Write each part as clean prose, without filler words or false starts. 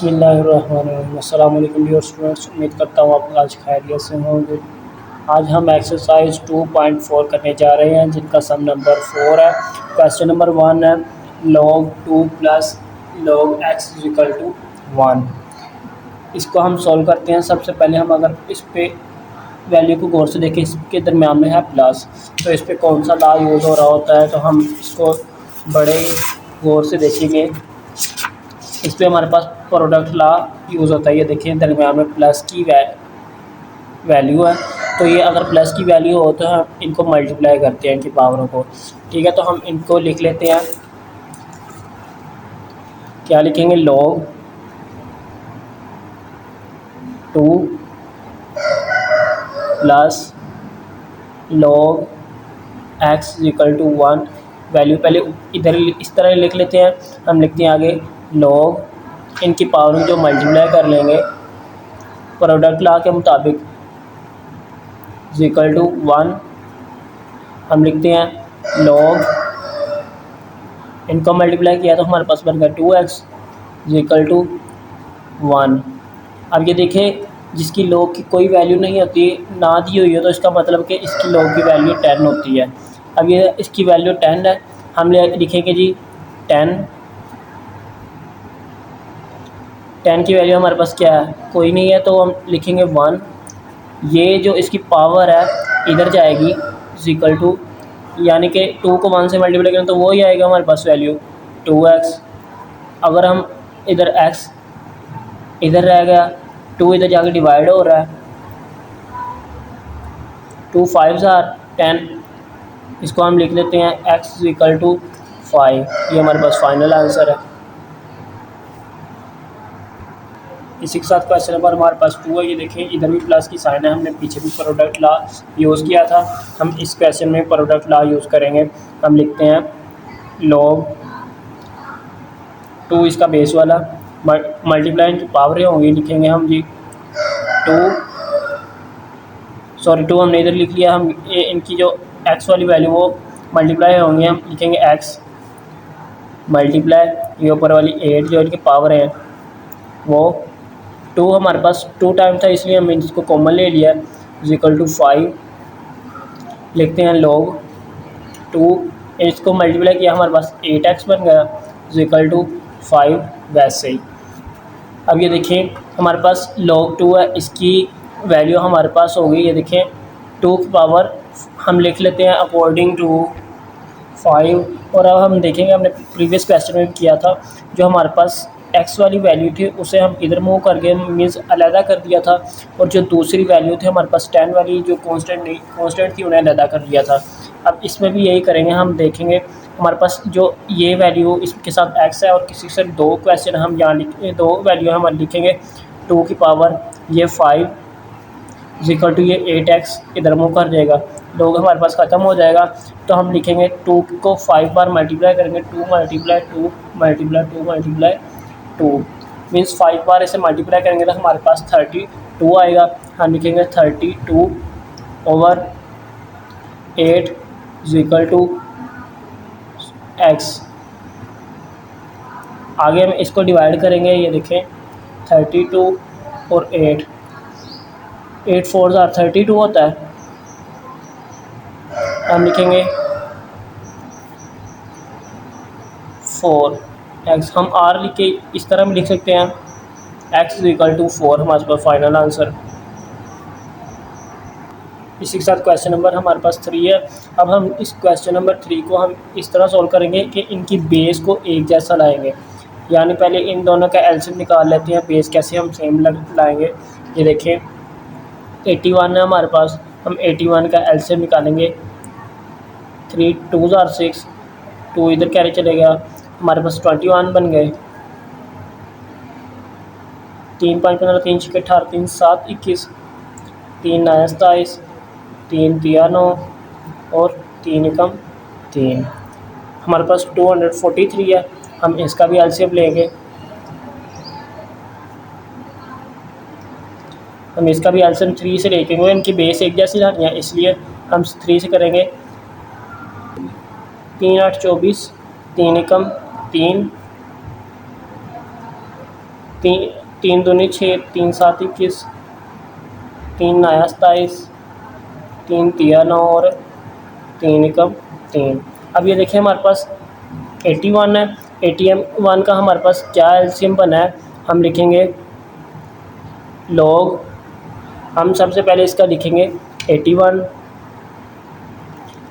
बिस्मिल्लाहिर्रहमानिर्रहीम। अस्सलाम वालेकुम डियर स्टूडेंट्स, उम्मीद करता हूँ आप आज खैरियत से होंगे। आज हम एक्सरसाइज 2.4 करने जा रहे हैं जिनका सम नंबर 4 है। क्वेश्चन नंबर 1 है log 2 plus log x equal to 1। इसको हम सॉल्व करते हैं। सबसे पहले हम अगर इस पे वैल्यू को गौर से देखें, इसके दरमियान में है प्लस, तो इस पे कौन सा लॉ यूज़ हो रहा होता है, तो हम इसको बड़े गौर से देखेंगे। इस पर हमारे पास प्रोडक्ट लॉ यूज़ होता है। ये देखिए दरमियान में प्लस की वैल्यू है, तो ये अगर प्लस की वैल्यू हो तो हम इनको मल्टीप्लाई करते हैं, इनकी पावरों को। ठीक है, तो हम इनको लिख लेते हैं। क्या लिखेंगे? log 2 plus log x equal to 1। Value पहले इधर इस तरह लिख लेते हैं। हम लिखते हैं आगे log, इनकी पावर जो मल्टीप्लाई कर लेंगे प्रोडक्ट लॉ के मुताबिक इक्वल टू 1। हम लिखते हैं log, इनको मल्टीप्लाई किया तो हमारे पास बन गया 2x इक्वल टू 1। अब ये देखें, जिसकी log की कोई वैल्यू नहीं होती, ना दी हुई हो, तो इसका मतलब कि इसकी log की वैल्यू 10 होती है। अब ये इसकी वैल्यू 10 है, हम लिखेंगे जी 10 की वैल्यू हमारे पास क्या है? कोई नहीं है, तो हम लिखेंगे 1। ये जो इसकी पावर है इधर जाएगी इक्वल टू, यानी कि 2 को 1 से मल्टीप्लाई करें तो वो ही आएगा हमारे पास वैल्यू 2x। अगर हम इधर x इधर रह गया, 2 इधर जाके डिवाइड हो रहा है, 2 5 आर 10। इसको हम लिख लेते हैं x इक्वल टू 5। ये हमारे पास फाइनल आंसर है। इसी के साथ क्वेश्चन नंबर हमारे पास 2 है। ये देखें, इधर भी प्लस की साइन है, हमने पीछे भी प्रोडक्ट लॉ यूज़ किया था। हम इस क्वेश्चन में प्रोडक्ट लॉ यूज़ करेंगे। हम लिखते हैं log 2, इसका बेस वाला मल्टीप्लाई की पावरें होंगी, लिखेंगे हम जी 2 हमने इधर लिख लिया। हम इनकी जो x वाली वैल्यू वो मल्टीप्लाई होंगी, हम लिखेंगे x मल्टीप्लाई ये ऊपर वाली 8 जो इनकी पावर है वो 2, हमारे पास 2 टाइम था इसलिए हमने इसको कॉमन ले लिया इक्वल टू 5। लिखते हैं log 2, इसको मल्टीप्लाई किया हमारे पास 8x बन गया इक्वल टू 5 वैसे ही। अब ये देखें, हमारे पास log 2 है, इसकी वैल्यू हमारे पास होगी, ये देखें 2 की पावर हम लिख लेते हैं अकॉर्डिंग टू 5। और अब हम देखेंगे, हमने प्रीवियस क्वेश्चन में भी किया था, जो हमारे पास x वाली वैल्यू थी उसे हम इधर मूव करके मीन्स अलहदा कर दिया था, और जो दूसरी वैल्यू थी हमारे पास 10 वाली जो कांस्टेंट थी उन्हें अलहदा कर दिया था। अब इसमें भी यही करेंगे। हम देखेंगे हमारे पास जो ये वैल्यू इसके साथ x है, और किसी से 2 क्वेश्चन हम यहाँ लिखेंगे, 2 वैल्यू हम लिखेंगे 2 की पावर ये 5 इक्वल टू ये 8x इधर मूव कर जाएगा, लोग हमारे पास ख़त्म हो जाएगा। तो हम लिखेंगे 2 को 5 बार मल्टीप्लाई करेंगे, 2 मल्टीप्लाई 2 मल्टीप्लाई 2 मल्टीप्लाई 2 मीन्स 5 बार इसे मल्टीप्लाई करेंगे तो हमारे पास 32 आएगा। हम लिखेंगे 32 ओवर 8 इक्वल टू x। आगे हम इसको डिवाइड करेंगे, ये देखें 32 और 8 4 32 होता है। हम लिखेंगे 4x। हम r लिख के इस तरह भी लिख सकते हैं, x इक्वल टू 4 हमारे पास फाइनल आंसर। इसी के साथ क्वेश्चन नंबर हमारे पास 3 है। अब हम इस क्वेश्चन नंबर 3 को हम इस तरह सॉल्व करेंगे कि इनकी बेस को एक जैसा लाएंगे, यानी पहले इन दोनों का एलसीएम निकाल लेते हैं। बेस कैसे हम सेम लाएंगे, ये देखें 81 है हमारे पास, हम 81 का एलसीएम निकालेंगे। 3 2 6, 2 इधर कैरी चलेगा, हमारे पास 21 बन गए। 3 5 15 3 6 18 3 7 21, 3 9 27, 3 3 9 और 3 एकम 3, हमारे पास 243 है। हम इसका भी एलसीएम लेंगे, हम इसका भी एलसीएम 3 से लेंगे। इनकी बेस एक जैसी लानी है इसलिए हम 3 से करेंगे। 3 8 24, 3 एकम 3, तीन तीन दूनी 6, 3 7 21, 3 9 27, 3 3 9 और 3 एकम 3। अब ये देखिए हमारे पास 81 है। 81 का हमारे पास क्या एलसीएम बना है, हम लिखेंगे लॉग, हम सबसे पहले इसका लिखेंगे 81।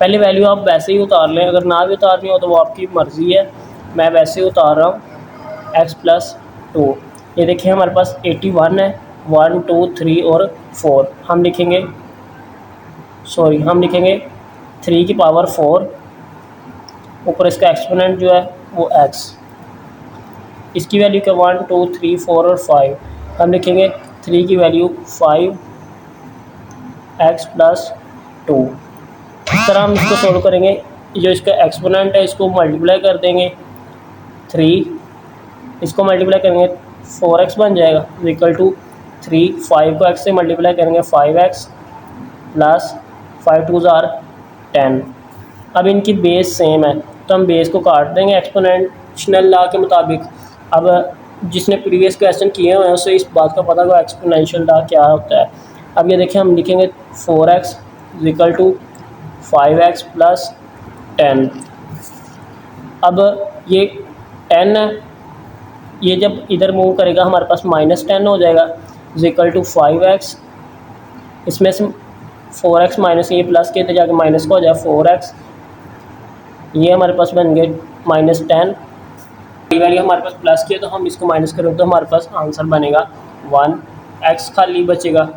पहले वैल्यू आप वैसे ही उतार लें, अगर ना भी उतारनी हो तो वो आपकी मर्ज़ी है, मैं वैसे ही उतार रहा हूँ। x प्लस 2, ये देखिए हमारे पास 81 है, 1 2 3 और 4, हम लिखेंगे 3 की पावर 4, ऊपर इसका एक्सपोनेंट जो है वो x, इसकी वैल्यू क्या 1 2 3 4 और 5, हम लिखेंगे 3 की वैल्यू 5 x प्लस 2। इस तरह हम इसको सोल्व करेंगे, जो इसका एक्सपोनेंट है इसको मल्टीप्लाई कर देंगे 3, इसको मल्टीप्लाई करेंगे 4x बन जाएगा इक्वल टू 3, 5 को x से मल्टीप्लाई करेंगे 5x प्लस 5 2 ज़ार 10। अब इनकी बेस सेम है तो हम बेस को काट देंगे एक्सपोनेंशियल लॉ के मुताबिक। अब जिसने प्रीवियस क्वेश्चन किए हुए हैं उसे इस बात का पता होगा एक्सपोनेंशियल लॉ क्या होता है। अब ये देखिए हम लिखेंगे 4x equal to 5x plus 10। अब ये 10 है, ये जब इधर मूव करेगा हमारे पास -10 हो जाएगा इक्वल टू 5x, इसमें से 4x माइनस ये प्लस के इधर जाके माइनस का हो जाएगा 4x, ये हमारे पास बन गए -10। ये वैल्यू हमारे पास प्लस की है तो हम इसको माइनस करें तो हमारे पास आंसर बनेगा 1, x खाली बचेगा।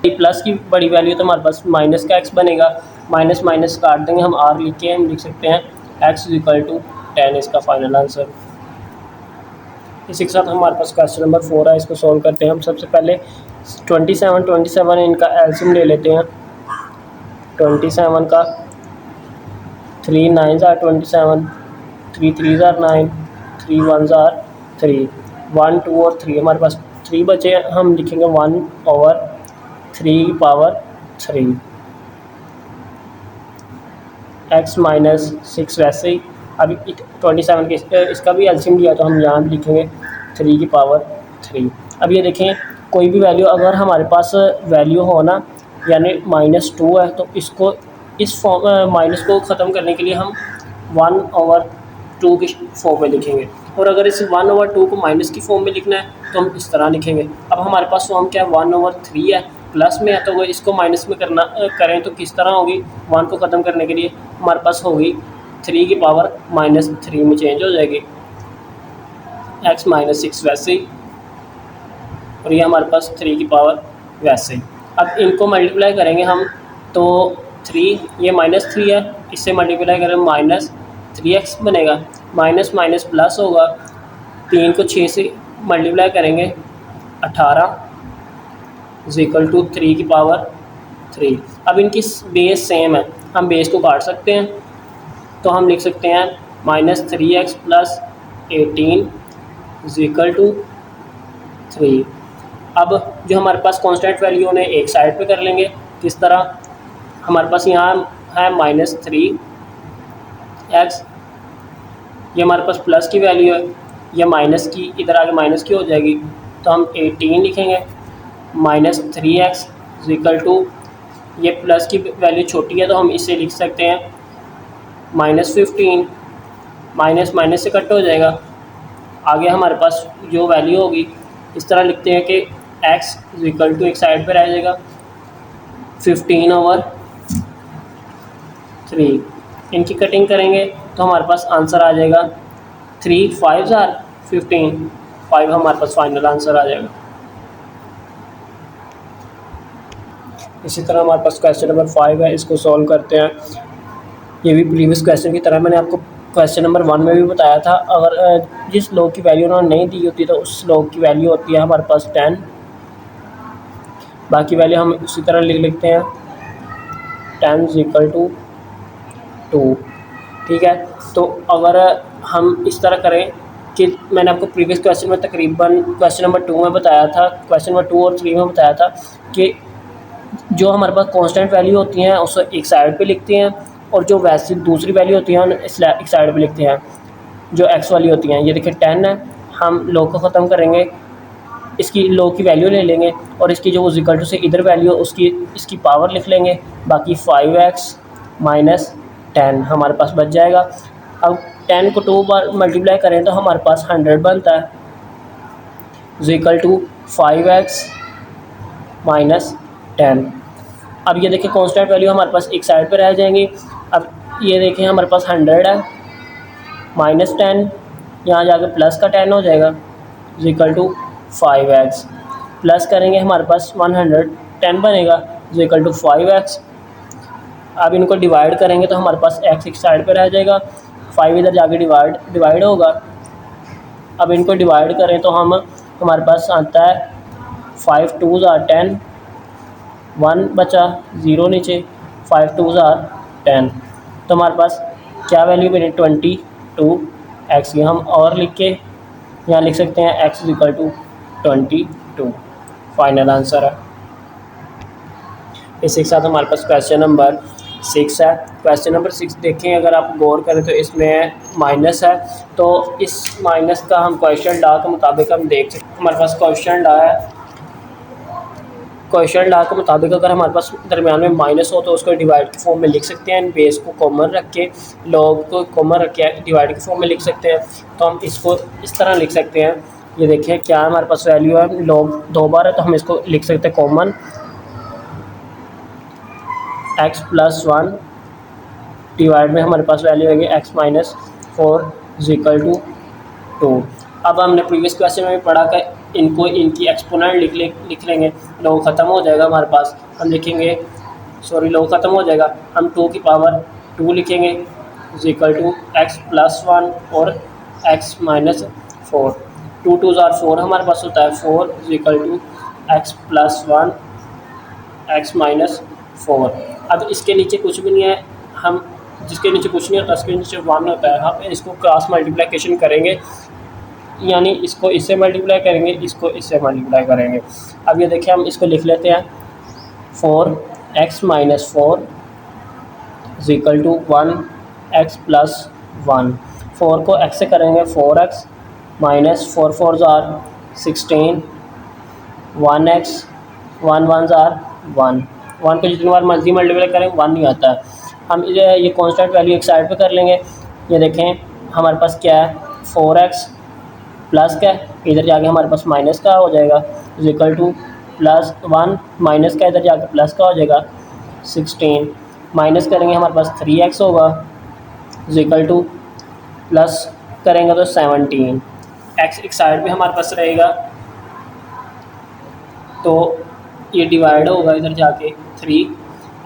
प्लस की बड़ी वैल्यू तो हमारे पास माइनस का x बनेगा, माइनस माइनस काट देंगे, हम r लिख के हम लिख सकते हैं x इक्वल टू 10, इसका फाइनल आंसर। इसी के साथ हमारे पास क्वेश्चन नंबर 4 है, इसको सॉल्व करते हैं। हम सबसे पहले 27 इनका एलसीएम ले लेते हैं। 27 का 3 9 ज़ार 27, 3 3 ज़ार 9, 3 1 ज़ार 3, 1 2 और 3, हमारे पास 3 बचे, हम लिखेंगे 1/3 पावर 3 x माइनस 6 वैसे ही। अभी 27 के इसका भी एलसीएम लिया तो हम यहाँ भी लिखेंगे 3 की पावर 3। अब ये देखें कोई भी वैल्यू अगर हमारे पास वैल्यू हो ना, यानी -2 है तो इसको इस फॉर्म माइनस को ख़त्म करने के लिए हम 1/2 की फॉर्म में लिखेंगे, और अगर इस 1/2 को माइनस की फॉर्म में लिखना है तो हम इस तरह लिखेंगे। अब हमारे पास फॉर्म क्या है 1/3 है, प्लस में है तो वो इसको माइनस में करें तो किस तरह होगी, 1 को ख़त्म करने के लिए हमारे पास होगी 3 की पावर -3 में चेंज हो जाएगी, x -6 वैसे ही, और ये हमारे पास 3 की पावर वैसे ही। अब इनको मल्टीप्लाई करेंगे हम तो 3, ये -3 है, इससे मल्टीप्लाई करें -3x बनेगा, माइनस माइनस प्लस होगा, 3 को 6 से मल्टीप्लाई करेंगे 18 इक्वल टू 3 की पावर 3। अब इनकी बेस सेम है, हम बेस को काट सकते हैं तो हम लिख सकते हैं -3x प्लस 18 इक्वल टू 3। अब जो हमारे पास कांस्टेंट वैल्यू उन्हें एक साइड पे कर लेंगे, किस तरह, हमारे पास यहाँ है -3x, ये हमारे पास प्लस की वैल्यू है, ये माइनस की इधर आगे माइनस की हो जाएगी तो हम 18 लिखेंगे, -3x इक्वल टू, ये प्लस की वैल्यू छोटी है तो हम इसे लिख सकते हैं -15, माइनस माइनस से कट हो जाएगा, आगे हमारे पास जो वैल्यू होगी इस तरह लिखते हैं कि x इक्वल टू एक साइड पे रह जाएगा 15/3, इनकी कटिंग करेंगे तो हमारे पास आंसर आ जाएगा 3 5 ज़ार 15, 5 हमारे पास फाइनल आंसर आ जाएगा। इसी तरह हमारे पास क्वेश्चन नंबर 5 है, इसको सॉल्व करते हैं। ये भी प्रीवियस क्वेश्चन की तरह मैंने आपको क्वेश्चन नंबर 1 में भी बताया था, अगर जिस लॉग की वैल्यू उन्होंने नहीं दी होती तो उस लॉग की वैल्यू होती है हमारे पास 10, बाकी वैल्यू हम उसी तरह लिख लेते हैं 10 इक्वल टू 2, ठीक है। तो अगर हम इस तरह करें कि मैंने आपको प्रीवियस क्वेश्चन में तकरीबन क्वेश्चन नंबर 2 में बताया था, क्वेश्चन नंबर 2 और 3 में बताया था कि जो हमारे पास कांस्टेंट वैल्यू होती हैं उसे एक साइड पे लिखते हैं, और जो वैसी दूसरी वैल्यू होती हैं एक साइड पे लिखते हैं जो x वाली होती हैं। ये देखिए 10 है, हम log को ख़त्म करेंगे, इसकी log की वैल्यू ले लेंगे और इसकी जो इक्वल टू से इधर वैल्यू उसकी इसकी पावर लिख लेंगे। बाकी 5x माइनस 10 हमारे पास बच जाएगा। अब 10 को 2 बार मल्टीप्लाई करें तो हमारे पास 100 बनता है, इक्वल टू 5x माइनस 10। अब ये देखिए कांस्टेंट वैल्यू हमारे पास एक साइड पे रह जाएंगी। अब ये देखें हमारे पास 100 है, माइनस 10 यहाँ जाके प्लस का 10 हो जाएगा, इक्वल टू 5x प्लस करेंगे हमारे पास 110 बनेगा, इक्वल टू 5x। अब इनको डिवाइड करेंगे तो हमारे पास x एक साइड पे रह जाएगा, 5 इधर जाके डिवाइड होगा। अब इनको डिवाइड करें तो हमारे पास आता है 5 2 are 10, 1 बचा 0 नीचे, 5 2 are 10, तो हमारे पास क्या वैल्यू बनी 22x की। हम और लिख के यहाँ लिख सकते हैं x equal to 22 final answer है। इसी के साथ हमारे पास क्वेश्चन नंबर 6 है। क्वेश्चन नंबर 6 देखें, अगर आप गौर करें तो इसमें माइनस है, तो इस माइनस का हम क्वेश्चन लॉ के मुताबिक हम देख सकते हैं। हमारे पास क्वेश्चन लॉ है, क्वेश्चन लॉ के मुताबिक अगर हमारे पास दरमियान में माइनस हो तो उसको डिवाइड के फॉर्म में लिख सकते हैं, बेस को कॉमन रख के, लॉग को कॉमन रख के डिवाइड के फॉर्म में लिख सकते हैं। तो हम इसको इस तरह लिख सकते हैं, ये देखिए क्या हमारे पास वैल्यू है, लॉग 2 बार है तो हम इसको लिख सकते हैं कॉमन x प्लस 1 डिवाइड में हमारे पास वैल्यू आएगी x माइनस 4 इक्वल टू 2। अब हमने प्रीवियस क्वेश्चन में भी पढ़ा कि इनकी एक्सपोनेंट लिख लेंगे, लॉग ख़त्म हो जाएगा हमारे पास। हम लिखेंगे लॉग ख़त्म हो जाएगा, हम 2 की पावर 2 लिखेंगे इक्वल टू x प्लस 1 और x माइनस 4। 2 2 are 4 हमारे पास होता है 4 equal to x plus 1 x minus 4। अब इसके नीचे कुछ भी नहीं है, हम जिसके नीचे कुछ नहीं होता उसके नीचे 1 होता है। हम इसको क्रॉस मल्टीप्लिकेशन करेंगे, यानी इसको इससे मल्टीप्लाई करेंगे, इसको इससे मल्टीप्लाई करेंगे। अब ये देखिए हम इसको लिख लेते हैं 4x minus 4 equal to 1x plus 1। 4 को x से करेंगे 4x minus 4 4 are 16, 1x 1 1 are 1। 1 को जितनी बार मर्जी मल्टीप्लाई करें 1 नहीं आता है। हम ये कांस्टेंट वैल्यू एक साइड पे कर लेंगे। ये देखें हमारे पास क्या है 4x प्लस का इधर जाके हमारे पास माइनस का हो जाएगा इक्वल टू प्लस 1 माइनस का इधर जाके प्लस का हो जाएगा 16। माइनस करेंगे हमारे पास 3x होगा इक्वल टू प्लस करेंगे तो 17। x एक साइड पे हमारे पास रहेगा तो ये डिवाइड होगा इधर जाके 3।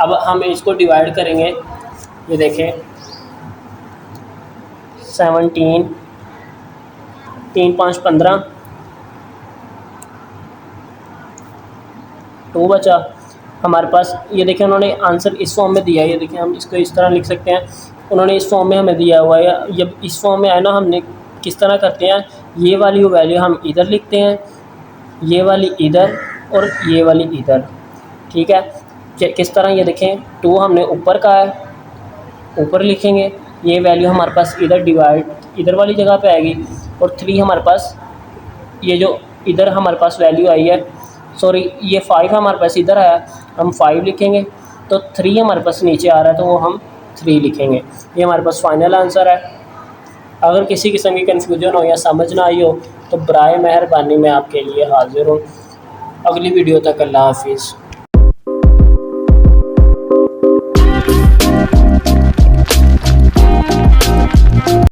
अब हम इसको डिवाइड करेंगे, ये देखें 17 3 5 15 2 बचा हमारे पास। ये देखें उन्होंने आंसर इस फॉर्म में दिया है, ये देखें हम इसको इस तरह लिख सकते हैं, उन्होंने इस फॉर्म में हमें दिया हुआ है। जब इस फॉर्म में आए ना, हमने किस तरह करते हैं, ये वाली वैल्यू हम इधर लिखते हैं, ये वाली इधर और ये वाली इधर, ठीक है। किस तरह, ये देखें 2 हमने ऊपर का है, ऊपर लिखेंगे, ये वैल्यू हमारे पास इधर डिवाइड इधर वाली जगह पे आएगी, और 3 हमारे पास ये जो इधर हमारे पास वैल्यू आई है, सॉरी ये 5 हमारे पास इधर आया, हम 5 लिखेंगे, तो 3 हमारे पास नीचे आ रहा है तो वो हम 3 लिखेंगे। ये हमारे पास फाइनल आंसर है। अगर किसी किस्म की कन्फ्यूजन हो या समझ ना आई हो तो बराए मेहरबानी मैं आपके लिए हाजिर हूँ। अगली वीडियो तक अल्लाह हाफिज़।